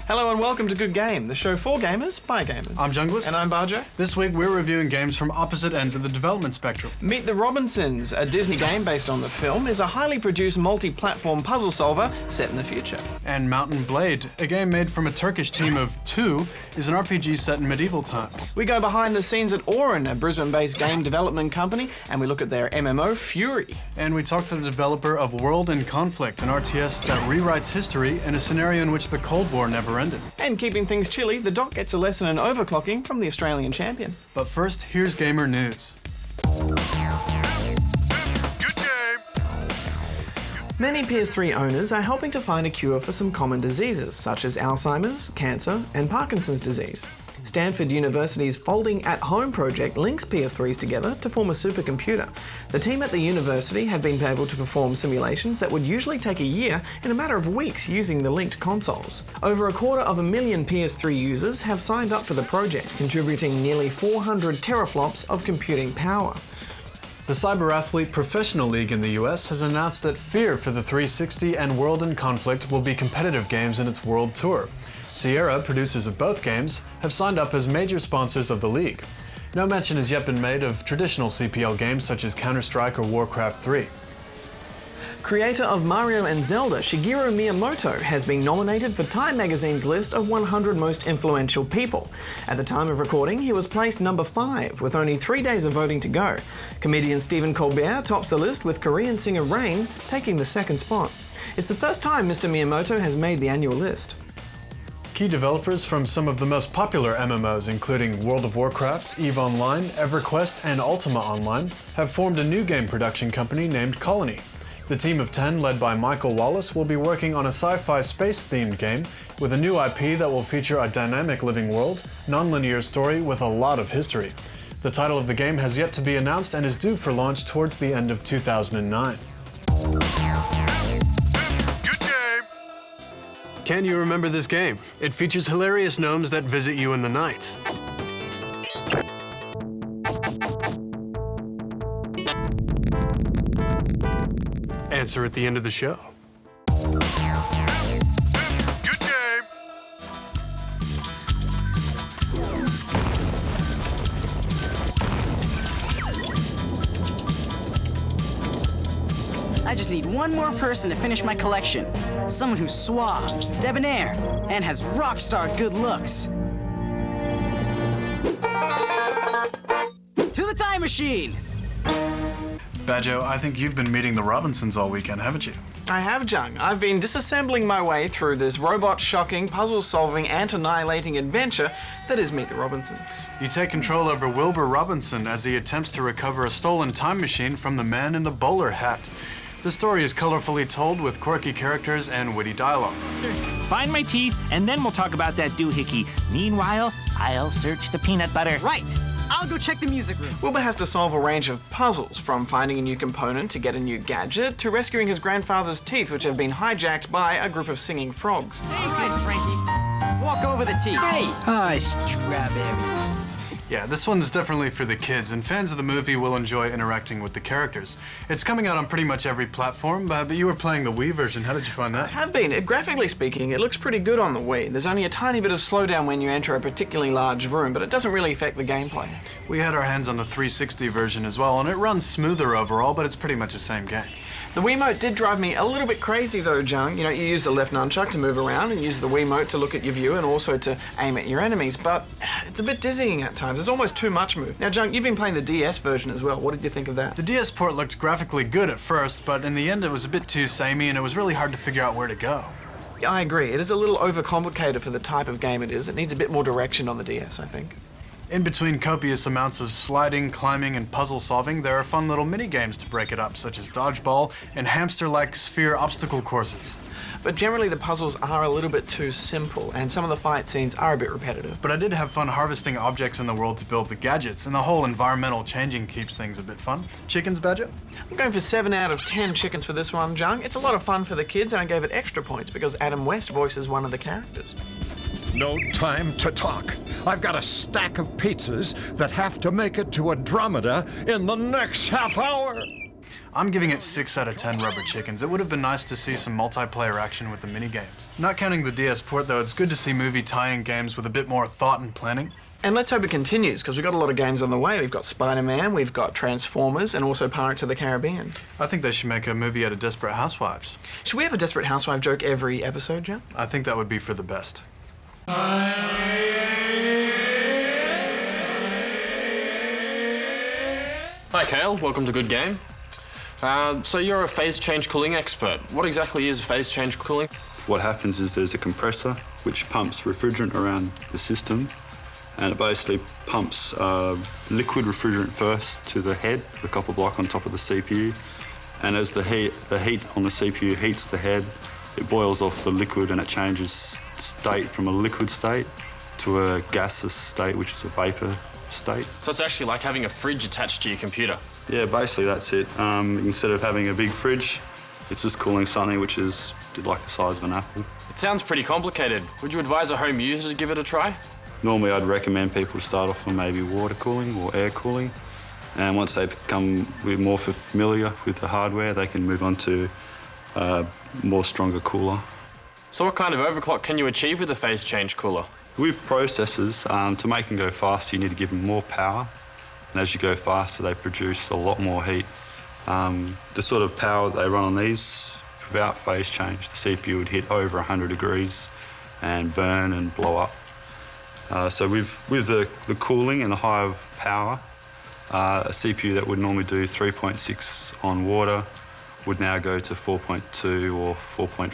Hello and welcome to Good Game, the show for gamers by gamers. I'm Junglist. And I'm Bajo. This week we're reviewing games from opposite ends of the development spectrum. Meet the Robinsons, a Disney game based on the film, is a highly produced multi-platform puzzle solver set in the future. And Mountain Blade, a game made from a Turkish team of two, is an RPG set in medieval times. We go behind the scenes at Auron, a Brisbane-based game development company, and we look at their MMO, Fury. And we talk to the developer of World in Conflict, an RTS that rewrites history in a scenario in which the Cold War never ended. And keeping things chilly, the Doc gets a lesson in overclocking from the Australian champion. But first, here's gamer news. Many PS3 owners are helping to find a cure for some common diseases, such as Alzheimer's, cancer, and Parkinson's disease. Stanford University's Folding at Home project links PS3s together to form a supercomputer. The team at the university have been able to perform simulations that would usually take a year in a matter of weeks using the linked consoles. Over 250,000 PS3 users have signed up for the project, contributing nearly 400 teraflops of computing power. The Cyber Athlete Professional League in the US has announced that Fear for the 360 and World in Conflict will be competitive games in its world tour. Sierra, producers of both games, have signed up as major sponsors of the league. No mention has yet been made of traditional CPL games such as Counter-Strike or Warcraft 3. Creator of Mario and Zelda, Shigeru Miyamoto, has been nominated for Time magazine's list of 100 most influential people. At the time of recording, he was placed number 5, with only 3 days of voting to go. Comedian Stephen Colbert tops the list, with Korean singer Rain taking the second spot. It's the first time Mr. Miyamoto has made the annual list. Key developers from some of the most popular MMOs, including World of Warcraft, EVE Online, EverQuest, and Ultima Online, have formed a new game production company named Colony. The team of 10, led by Michael Wallace, will be working on a sci-fi space-themed game with a new IP that will feature a dynamic living world, non-linear story with a lot of history. The title of the game has yet to be announced and is due for launch towards the end of 2009. Can you remember this game? It features hilarious gnomes that visit you in the night. Answer at the end of the show. Good game! I just need one more person to finish my collection. Someone who's suave, debonair, and has rock star good looks. To the time machine! Bajo, I think you've been meeting the Robinsons all weekend, haven't you? I have, Jung. I've been disassembling my way through this robot-shocking, puzzle-solving, ant-annihilating adventure that is Meet the Robinsons. You take control over Wilbur Robinson as he attempts to recover a stolen time machine from the man in the bowler hat. The story is colorfully told with quirky characters and witty dialogue. Find my teeth, and then we'll talk about that doohickey. Meanwhile, I'll search the peanut butter. Right! I'll go check the music room. Wilbur has to solve a range of puzzles, from finding a new component to get a new gadget, to rescuing his grandfather's teeth, which have been hijacked by a group of singing frogs. All right, Frankie. Walk over the teeth. Hey! Hi, strawberry. Yeah, this one's definitely for the kids, and fans of the movie will enjoy interacting with the characters. It's coming out on pretty much every platform, but you were playing the Wii version. How did you find that? I have been. Graphically speaking, it looks pretty good on the Wii. There's only a tiny bit of slowdown when you enter a particularly large room, but it doesn't really affect the gameplay. We had our hands on the 360 version as well, and it runs smoother overall, but it's pretty much the same game. The Wiimote did drive me a little bit crazy though, Jung. You know, you use the left nunchuck to move around and use the Wiimote to look at your view and also to aim at your enemies, but it's a bit dizzying at times. There's almost too much move. Now, Jung, you've been playing the DS version as well. What did you think of that? The DS port looked graphically good at first, but in the end it was a bit too samey and it was really hard to figure out where to go. Yeah, I agree. It is a little overcomplicated for the type of game it is. It needs a bit more direction on the DS, I think. In between copious amounts of sliding, climbing, and puzzle solving, there are fun little mini-games to break it up, such as dodgeball and hamster-like sphere obstacle courses. But generally the puzzles are a little bit too simple, and some of the fight scenes are a bit repetitive. But I did have fun harvesting objects in the world to build the gadgets, and the whole environmental changing keeps things a bit fun. Chickens, Badger? I'm going for 7 out of 10 chickens for this one, Jung. It's a lot of fun for the kids, and I gave it extra points because Adam West voices one of the characters. No time to talk. I've got a stack of pizzas that have to make it to Andromeda in the next half hour. I'm giving it 6 out of 10 rubber chickens. It would have been nice to see some multiplayer action with the minigames. Not counting the DS port though, it's good to see movie tie-in games with a bit more thought and planning. And let's hope it continues, because we've got a lot of games on the way. We've got Spider-Man, we've got Transformers, and also Pirates of the Caribbean. I think they should make a movie out of Desperate Housewives. Should we have a Desperate Housewife joke every episode, Joe? I think that would be for the best. Hi Kale, welcome to Good Game. So you're a phase change cooling expert. What exactly is phase change cooling? What happens is there's a compressor which pumps refrigerant around the system, and it basically pumps liquid refrigerant first to the head, the copper block on top of the CPU. And as the heat on the CPU heats the head, it boils off the liquid and it changes state from a liquid state to a gaseous state, which is a vapor state. So it's actually like having a fridge attached to your computer. Yeah, basically that's it. Instead of having a big fridge, it's just cooling something which is like the size of an apple. It sounds pretty complicated. Would you advise a home user to give it a try? Normally I'd recommend people to start off on maybe water cooling or air cooling. And once they become more familiar with the hardware, they can move on to more stronger cooler. So what kind of overclock can you achieve with a phase change cooler? With processors, to make them go faster, you need to give them more power. And as you go faster, they produce a lot more heat. The sort of power that they run on these, without phase change, the CPU would hit over 100 degrees and burn and blow up. So with the cooling and the higher power, a CPU that would normally do 3.6 on water would now go to 4.2 or 4.5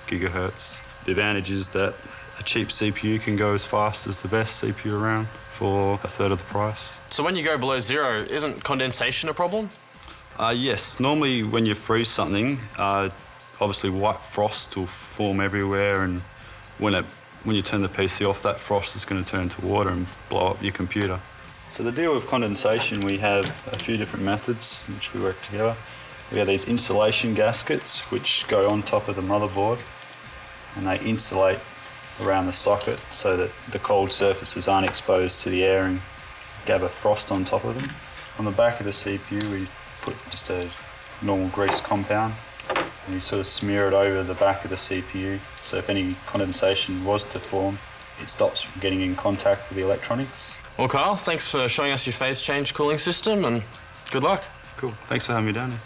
gigahertz. The advantage is that a cheap CPU can go as fast as the best CPU around for a third of the price. So when you go below zero, isn't condensation a problem? Yes, normally when you freeze something, obviously white frost will form everywhere, and when you turn the PC off, that frost is going to turn to water and blow up your computer. So the deal with condensation, we have a few different methods in which we work together. We have these insulation gaskets which go on top of the motherboard, and they insulate around the socket so that the cold surfaces aren't exposed to the air and gather frost on top of them. On the back of the CPU, we put just a normal grease compound, and you sort of smear it over the back of the CPU, so if any condensation was to form, it stops from getting in contact with the electronics. Well, Kyle, thanks for showing us your phase change cooling system, and good luck. Cool. Thanks for having me down here.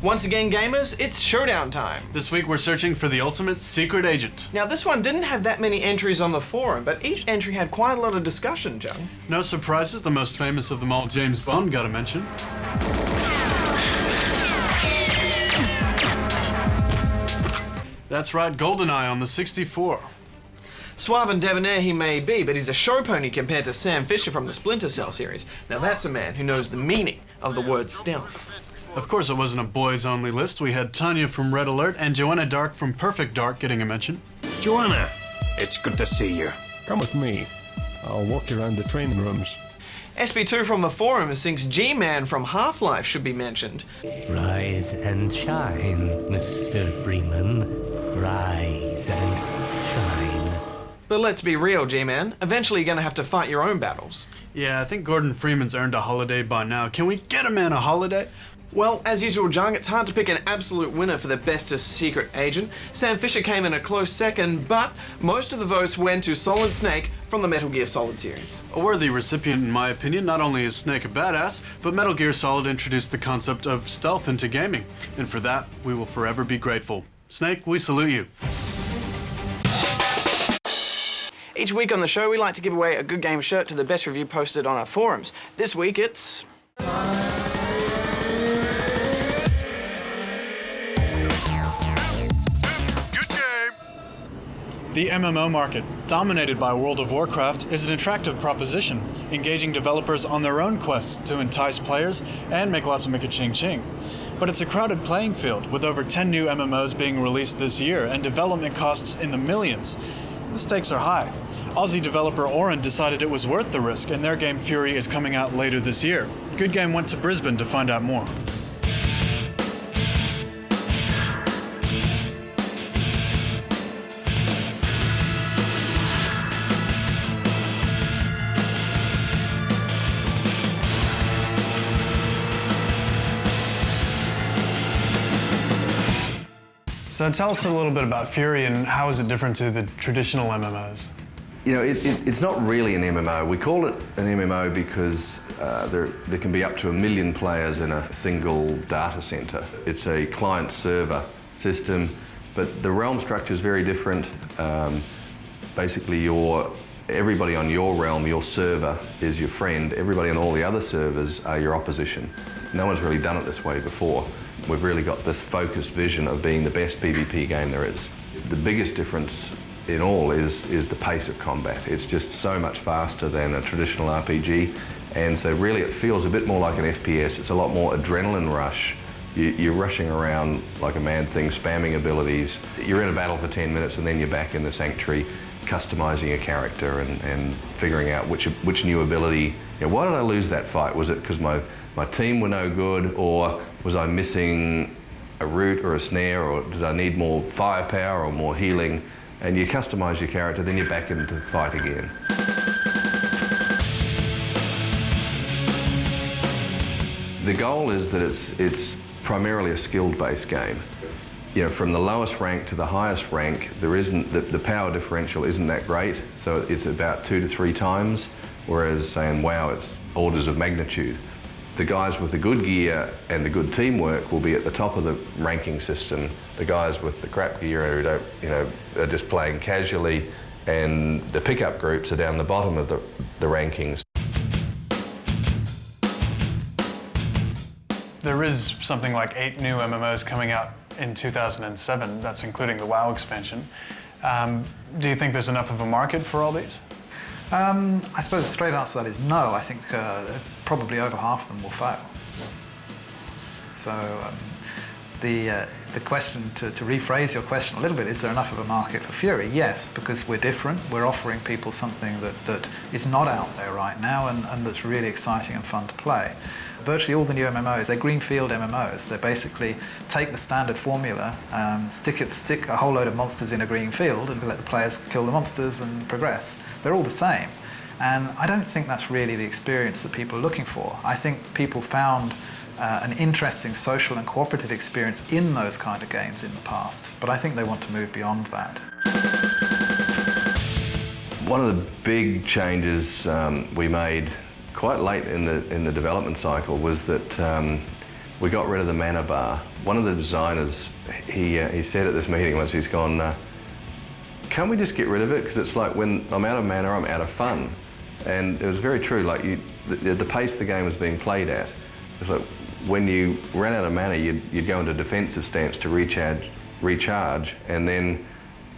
Once again, gamers, it's Showdown Time. This week we're searching for the ultimate secret agent. Now, this one didn't have that many entries on the forum, but each entry had quite a lot of discussion, Joe. No surprises, the most famous of them all, James Bond, got a mention. That's right, GoldenEye on the 64. Suave and debonair he may be, but he's a show pony compared to Sam Fisher from the Splinter Cell series. Now that's a man who knows the meaning of the word stealth. Of course, it wasn't a boys-only list. We had Tanya from Red Alert and Joanna Dark from Perfect Dark getting a mention. Joanna, it's good to see you. Come with me. I'll walk you around the training rooms. SB2 from the forum thinks G-Man from Half-Life should be mentioned. Rise and shine, Mr. Freeman. Rise and shine. But let's be real, G-Man. Eventually you're gonna have to fight your own battles. Yeah, I think Gordon Freeman's earned a holiday by now. Can we get a man a holiday? Well, as usual, Jung, it's hard to pick an absolute winner for the bestest secret agent. Sam Fisher came in a close second, but most of the votes went to Solid Snake from the Metal Gear Solid series. A worthy recipient, in my opinion. Not only is Snake a badass, but Metal Gear Solid introduced the concept of stealth into gaming, and for that, we will forever be grateful. Snake, we salute you. Each week on the show, we like to give away a Good Game shirt to the best review posted on our forums. This week, it's... The MMO market, dominated by World of Warcraft, is an attractive proposition, engaging developers on their own quests to entice players and make lots of mika-ching-ching. But it's a crowded playing field, with over 10 new MMOs being released this year and development costs in the millions. The stakes are high. Aussie developer Orin decided it was worth the risk, and their game Fury is coming out later this year. Good Game went to Brisbane to find out more. So tell us a little bit about Fury and how is it different to the traditional MMOs? You know, it's not really an MMO. We call it an MMO because there can be up to 1 million players in a single data center. It's a client-server system, but the realm structure is very different. Basically, everybody on your realm, your server, is your friend. Everybody on all the other servers are your opposition. No one's really done it this way before. We've really got this focused vision of being the best PvP game there is. The biggest difference in all is the pace of combat. It's just so much faster than a traditional RPG, and so really it feels a bit more like an FPS. It's a lot more adrenaline rush. You're rushing around like a mad thing, spamming abilities. You're in a battle for 10 minutes and then you're back in the sanctuary, customizing a character and figuring out which new ability. You know, why did I lose that fight? Was it because my team were no good, or was I missing a root or a snare, or did I need more firepower or more healing? And you customize your character, then you're back into the fight again. The goal is that it's primarily a skilled-based game. You know, from the lowest rank to the highest rank, there isn't the power differential isn't that great, so it's about 2 to 3 times, whereas saying WoW, it's orders of magnitude. The guys with the good gear and the good teamwork will be at the top of the ranking system. The guys with the crap gear who don't, you know, are just playing casually, and the pickup groups are down the bottom of the rankings. There is something like 8 new MMOs coming out in 2007. That's including the WoW expansion. Do you think there's enough of a market for all these? I suppose the straight answer to that is no. I think probably over half of them will fail. So the question, to rephrase your question a little bit, is there enough of a market for Fury? Yes, because we're different. We're offering people something that is not out there right now and that's really exciting and fun to play. Virtually all the new MMOs, they're greenfield MMOs. They basically take the standard formula, stick a whole load of monsters in a green field and let the players kill the monsters and progress. They're all the same. And I don't think that's really the experience that people are looking for. I think people found an interesting social and cooperative experience in those kind of games in the past, but I think they want to move beyond that. One of the big changes we made quite late in the development cycle was that we got rid of the mana bar. One of the designers, he said at this meeting once, he's gone, can't we just get rid of it? Because it's like when I'm out of mana, I'm out of fun. And it was very true, like the pace the game was being played at. It's like when you ran out of mana, you'd go into defensive stance to recharge, and then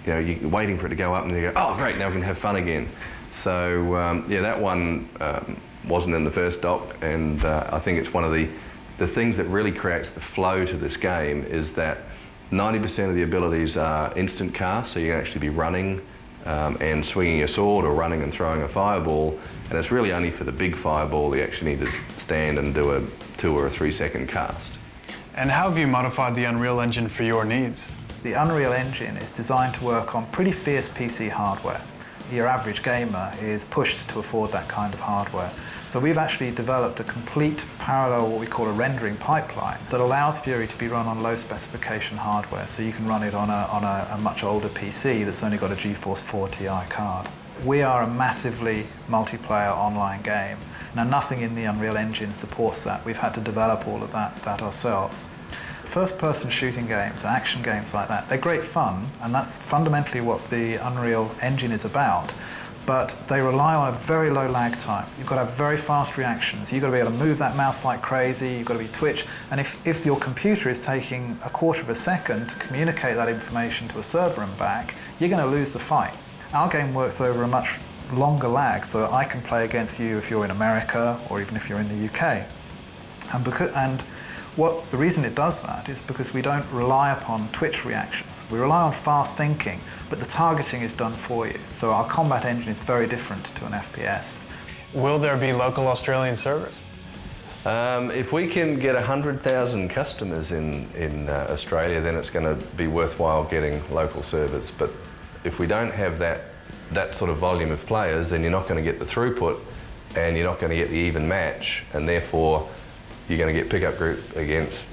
you're waiting for it to go up and you go, oh great, now we can have fun again. So yeah, that one wasn't in the first doc, and I think it's one of the things that really creates the flow to this game is that 90% of the abilities are instant cast, so you can actually be running and swinging your sword or running and throwing a fireball, and it's really only for the big fireball you actually need to stand and do a 2 or 3 second cast. And how have you modified the Unreal Engine for your needs? The Unreal Engine is designed to work on pretty fierce PC hardware. Your average gamer is pushed to afford that kind of hardware. So we've actually developed a complete parallel, what we call a rendering pipeline, that allows Fury to be run on low specification hardware. So you can run it on a much older PC that's only got a GeForce 4 Ti card. We are a massively multiplayer online game. Now nothing in the Unreal Engine supports that. We've had to develop all of that ourselves. First-person shooting games, action games like that, they're great fun, and that's fundamentally what the Unreal Engine is about. But they rely on a very low lag time. You've got to have very fast reactions. You've got to be able to move that mouse like crazy. You've got to be twitch. And if your computer is taking a quarter of a second to communicate that information to a server and back, you're going to lose the fight. Our game works over a much longer lag, so I can play against you if you're in America or even if you're in the UK. The reason it does that is because we don't rely upon twitch reactions. We rely on fast thinking, but the targeting is done for you. So our combat engine is very different to an FPS. Will there be local Australian servers? If we can get 100,000 customers in Australia, then it's going to be worthwhile getting local servers. But if we don't have that sort of volume of players, then you're not going to get the throughput, and you're not going to get the even match, and therefore you're going to get pickup group against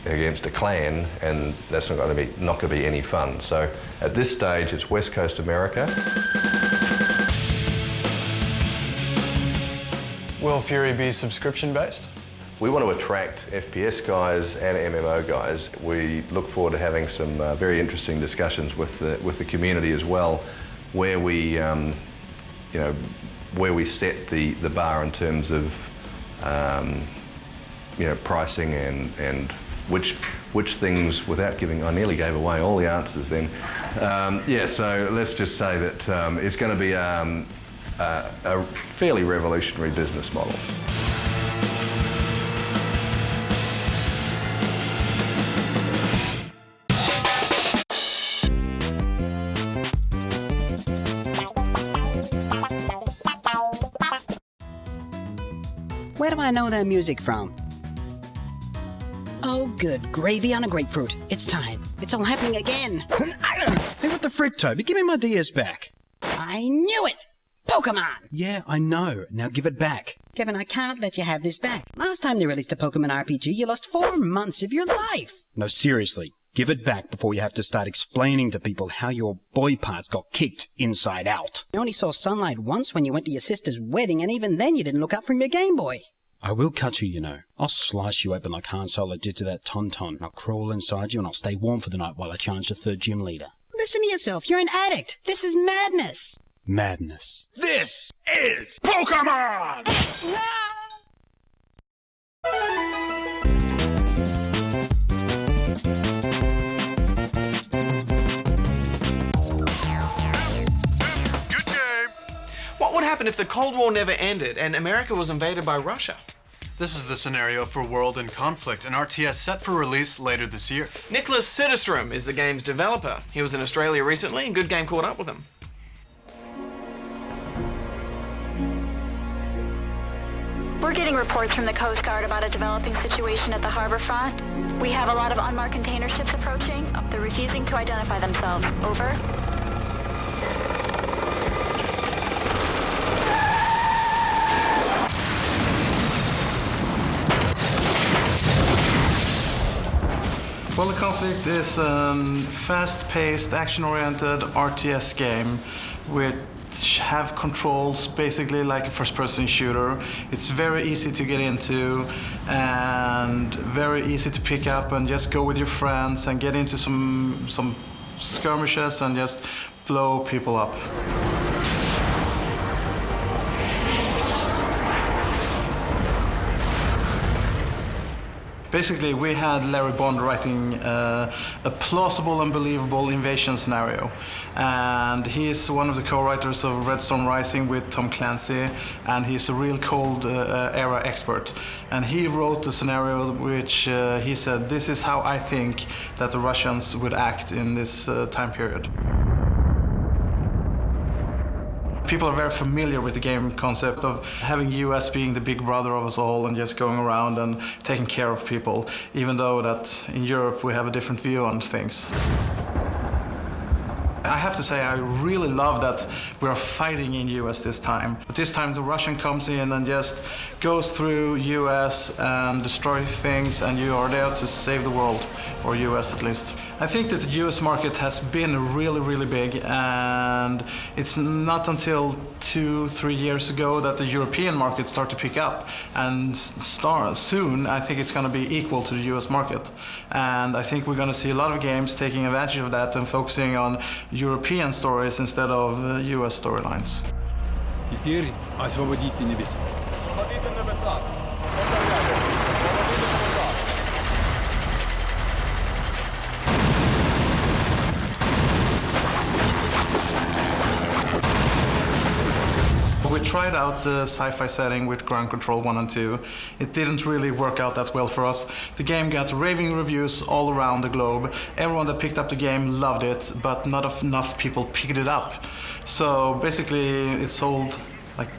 against a clan, and that's not going to be any fun. So at this stage, it's West Coast America. Will Fury be subscription-based? We want to attract FPS guys and MMO guys. We look forward to having some very interesting discussions with the community as well, where we, where we set the bar in terms of, pricing and which things, without giving, I nearly gave away all the answers then. So let's just say that it's going to be a fairly revolutionary business model. Where do I know that music from? Oh, good gravy on a grapefruit. It's time. It's all happening again. Hey, what the frick, Toby? Give me my DS back. I knew it! Pokemon! Yeah, I know. Now give it back. Kevin, I can't let you have this back. Last time they released a Pokemon RPG, you lost 4 months of your life. No, seriously. Give it back before you have to start explaining to people how your boy parts got kicked inside out. You only saw sunlight once when you went to your sister's wedding, and even then you didn't look up from your Game Boy. I will cut you, you know. I'll slice you open like Han Solo did to that Tauntaun. I'll crawl inside you and I'll stay warm for the night while I challenge the 3rd gym leader. Listen to yourself. You're an addict. This is madness. Madness. This is Pokemon! Good game! What would happen if the Cold War never ended and America was invaded by Russia? This is the scenario for World in Conflict, an RTS set for release later this year. Nicholas Soderstrom is the game's developer. He was in Australia recently and Good Game caught up with him. We're getting reports from the Coast Guard about a developing situation at the harbor front. We have a lot of unmarked container ships approaching. They're refusing to identify themselves. Over. Well, the Conflict is a fast-paced, action-oriented RTS game which have controls basically like a first-person shooter. It's very easy to get into and very easy to pick up and just go with your friends and get into some skirmishes and just blow people up. Basically, we had Larry Bond writing a plausible and believable invasion scenario. And he is one of the co-writers of Red Storm Rising with Tom Clancy, and he's a real Cold Era expert. And he wrote the scenario which he said, this is how I think that the Russians would act in this time period. People are very familiar with the game concept of having US being the big brother of us all and just going around and taking care of people, even though that in Europe we have a different view on things. I have to say I really love that we're fighting in US this time. But this time the Russian comes in and just goes through US and destroys things, and you are there to save the world, or US at least. I think that the US market has been really, really big, and it's not until 2-3 years ago that the European market started to pick up, and soon I think it's going to be equal to the US market. And I think we're going to see a lot of games taking advantage of that and focusing on European stories instead of US storylines. Теперь освободите небеса. Освободите небеса. We tried out the sci-fi setting with Ground Control 1 and 2. It didn't really work out that well for us. The game got raving reviews all around the globe. Everyone that picked up the game loved it, but not enough people picked it up. So basically it sold like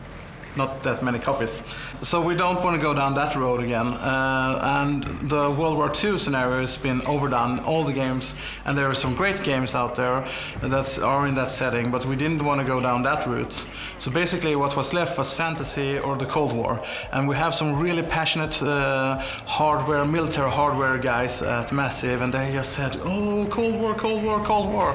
not that many copies. So we don't want to go down that road again. And the World War II scenario has been overdone, all the games, and there are some great games out there that are in that setting, but we didn't want to go down that route. So basically what was left was fantasy or the Cold War. And we have some really passionate military hardware guys at Massive, and they just said, oh, Cold War, Cold War, Cold War.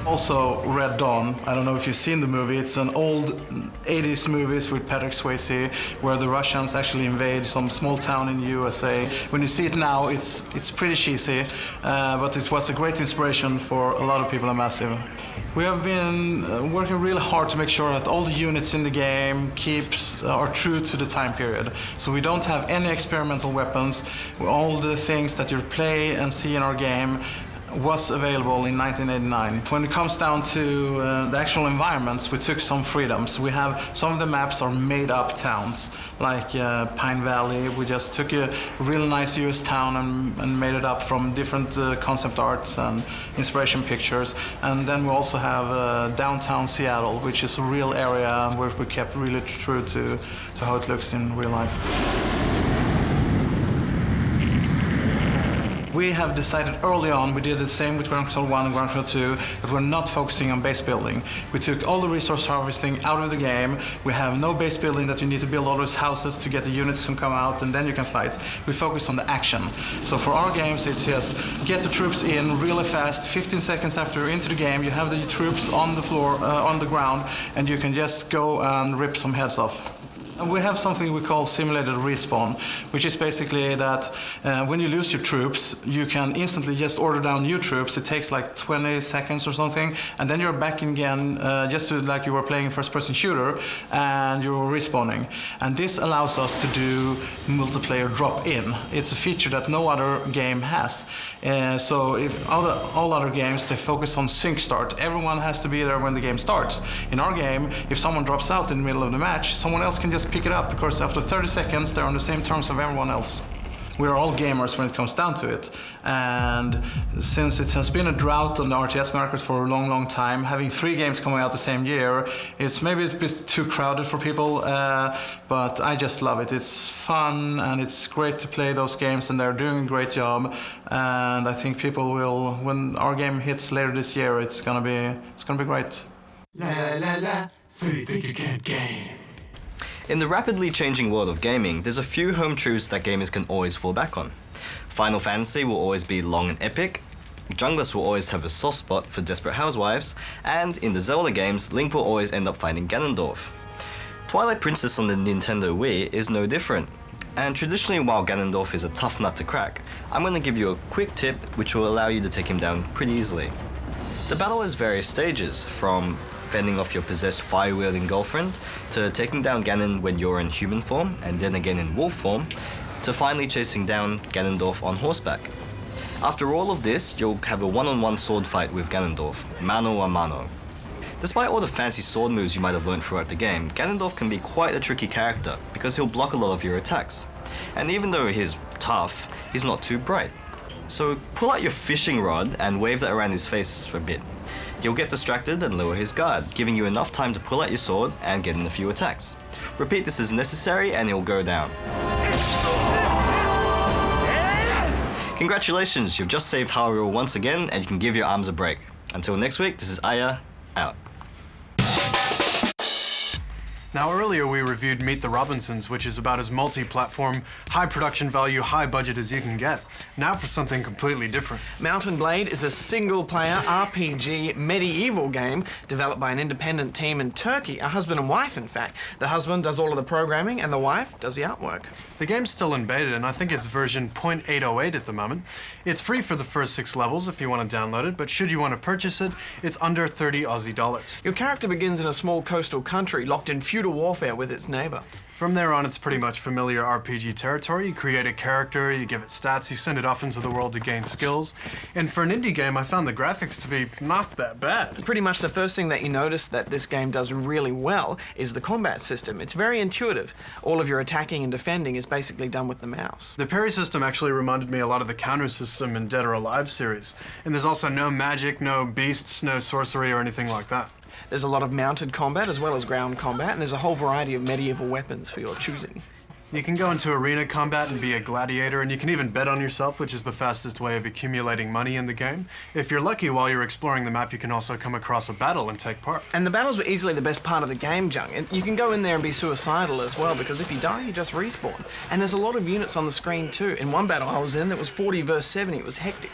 Also, Red Dawn. I don't know if you've seen the movie. It's an old 80s movies with Patrick Swayze, where the Russians actually invade some small town in the USA. When you see it now, it's pretty cheesy, but it was a great inspiration for a lot of people at Massive. We have been working really hard to make sure that all the units in the game are true to the time period. So we don't have any experimental weapons. All the things that you play and see in our game was available in 1989. When it comes down to the actual environments, we took some freedoms. We have some of the maps are made up towns, like Pine Valley. We just took a really nice US town and made it up from different concept arts and inspiration pictures. And then we also have downtown Seattle, which is a real area where we kept really true to how it looks in real life. We have decided early on, we did the same with Ground Control 1 and Ground Control 2, that we're not focusing on base building. We took all the resource harvesting out of the game. We have no base building that you need to build all those houses to get the units to come out and then you can fight. We focus on the action. So for our games, it's just get the troops in really fast. 15 seconds after you're into the game, you have the troops on the floor, on the ground, and you can just go and rip some heads off. We have something we call simulated respawn, which is basically that when you lose your troops, you can instantly just order down new troops. It takes like 20 seconds or something, and then you're back again just like you were playing a first-person shooter, and you're respawning. And this allows us to do multiplayer drop-in. It's a feature that no other game has. So if all other games, they focus on sync start. Everyone has to be there when the game starts. In our game, if someone drops out in the middle of the match, someone else can just pick it up, because after 30 seconds they're on the same terms of everyone else. We're all gamers when it comes down to it, and since it has been a drought on the RTS market for a long, long time, having 3 games coming out the same year, it's a bit too crowded for people, but I just love it. It's fun and it's great to play those games, and they're doing a great job, and I think people will, when our game hits later this year, it's gonna be great. La la la, so you think you can't game. In the rapidly changing world of gaming, there's a few home truths that gamers can always fall back on. Final Fantasy will always be long and epic, Junglist will always have a soft spot for desperate housewives, and in the Zelda games, Link will always end up finding Ganondorf. Twilight Princess on the Nintendo Wii is no different. And traditionally, while Ganondorf is a tough nut to crack, I'm going to give you a quick tip which will allow you to take him down pretty easily. The battle has various stages, from fending off your possessed fire-wielding girlfriend, to taking down Ganon when you're in human form, and then again in wolf form, to finally chasing down Ganondorf on horseback. After all of this, you'll have a one-on-one sword fight with Ganondorf, mano a mano. Despite all the fancy sword moves you might have learned throughout the game, Ganondorf can be quite a tricky character, because he'll block a lot of your attacks. And even though he's tough, he's not too bright. So pull out your fishing rod and wave that around his face for a bit. He'll get distracted and lower his guard, giving you enough time to pull out your sword and get in a few attacks. Repeat this as necessary and he'll go down. Congratulations, you've just saved Hyrule once again and you can give your arms a break. Until next week, this is Aya, out. Now earlier we reviewed Meet the Robinsons, which is about as multi-platform, high production value, high budget as you can get. Now for something completely different. Mountain Blade is a single-player RPG medieval game developed by an independent team in Turkey, a husband and wife in fact. The husband does all of the programming and the wife does the artwork. The game's still in beta and I think it's version 0.808 at the moment. It's free for the first 6 levels if you want to download it, but should you want to purchase it, it's under 30 Aussie dollars. Your character begins in a small coastal country locked in feudal warfare with its neighbor. From there on, it's pretty much familiar RPG territory. You create a character, you give it stats, you send it off into the world to gain skills. And for an indie game, I found the graphics to be not that bad. Pretty much the first thing that you notice that this game does really well is the combat system. It's very intuitive. All of your attacking and defending is basically done with the mouse. The parry system actually reminded me a lot of the counter system in Dead or Alive series. And there's also no magic, no beasts, no sorcery or anything like that. There's a lot of mounted combat as well as ground combat, and there's a whole variety of medieval weapons for your choosing. You can go into arena combat and be a gladiator, and you can even bet on yourself, which is the fastest way of accumulating money in the game. If you're lucky, while you're exploring the map, you can also come across a battle and take part. And the battles were easily the best part of the game, Jung. And you can go in there and be suicidal as well, because if you die, you just respawn. And there's a lot of units on the screen too. In one battle I was in, that was 40 versus 70. It was hectic.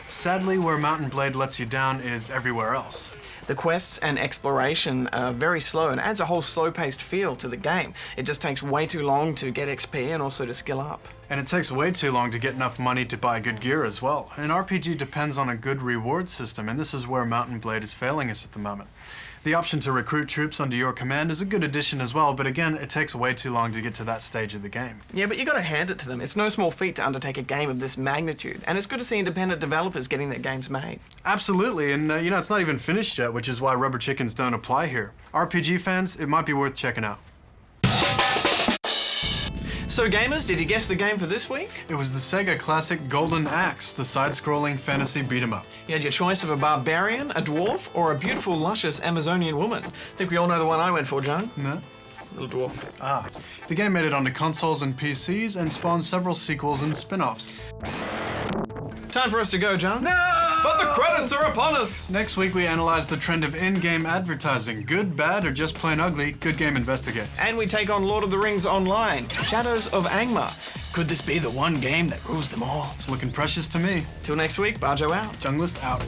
Sadly, where Mount and Blade lets you down is everywhere else. The quests and exploration are very slow and adds a whole slow-paced feel to the game. It just takes way too long to get XP and also to skill up. And it takes way too long to get enough money to buy good gear as well. An RPG depends on a good reward system, and this is where Mount and Blade is failing us at the moment. The option to recruit troops under your command is a good addition as well, but again, it takes way too long to get to that stage of the game. Yeah, but you gotta hand it to them. It's no small feat to undertake a game of this magnitude, and it's good to see independent developers getting their games made. Absolutely, and you know, it's not even finished yet, which is why rubber chickens don't apply here. RPG fans, it might be worth checking out. So gamers, did you guess the game for this week? It was the Sega classic Golden Axe, the side-scrolling fantasy beat-em-up. You had your choice of a barbarian, a dwarf, or a beautiful, luscious Amazonian woman. I think we all know the one I went for, John. No? Little dwarf. Ah. The game made it onto consoles and PCs and spawned several sequels and spin-offs. Time for us to go, John. No! But the credits are upon us! Next week we analyze the trend of in-game advertising. Good, bad, or just plain ugly, Good Game investigates. And we take on Lord of the Rings Online, Shadows of Angmar. Could this be the one game that rules them all? It's looking precious to me. Till next week, Bajo out. Junglist out.